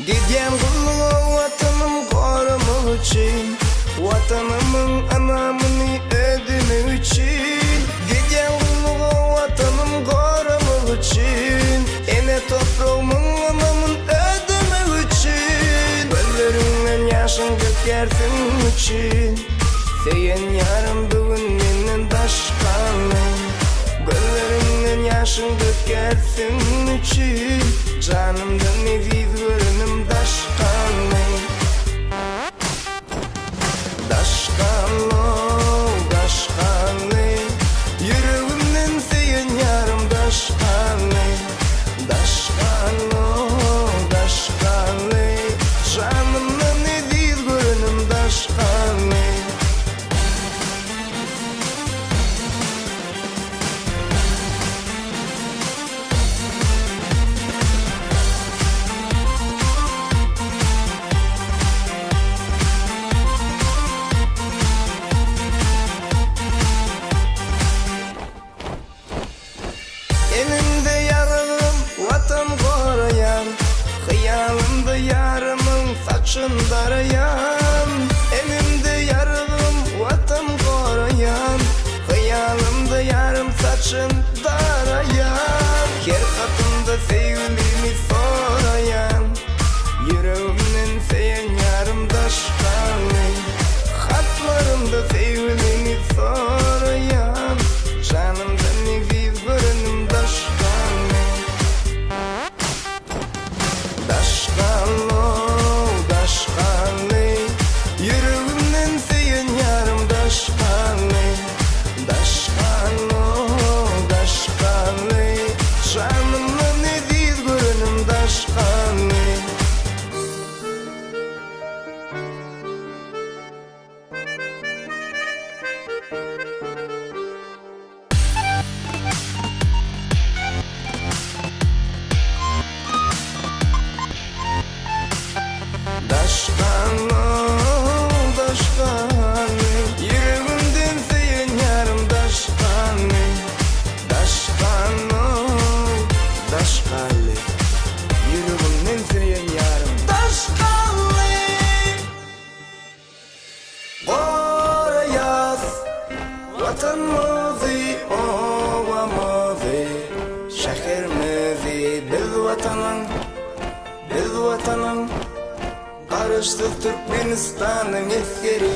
Gidem kulluğa vatanım korumak için, vatanımın anamını ödemek için. Gidem kulluğa vatanım korumak için, ene toprağımın anamın ödemek için. Gözlerinden yaşın dökersin için, seyen yarım bugün menden başkanım. Gözlerinden yaşın dökersin için, canımdan eviz görünüm daşkanım. Daşkanlı, yüreğimden seyen yarım daşkanlı. Daşkanlı, canımdan eviz görünüm daşkanlı. Elimde yarım vatan koruyan, hıyalımda yarımın saçın darayan. Elimde yarım vatan koruyan, hıyalımda yarım saçın darayan. Her katımda sevgilimi sorayan, yüreğimden seyen yarım daşkanlı. Hatlarımda sevgilimi sorayan, canımdan eviz görünüm daşkanlı. Daşkanlı, yüreğimden seyen yarım daşkanlı. Daşkanlı, canımdan eviz görünüm daşkanlı. Daşkanlı, yüreğimden seyen yarım daşkanlı. Daşkanlı, yüreğimden seyen yarım daşkanlı. Qora yaz vatanımızı, ovamızı, şehirimizi. Biz vatanın, karıştık Türkmenistan'ın eskeri.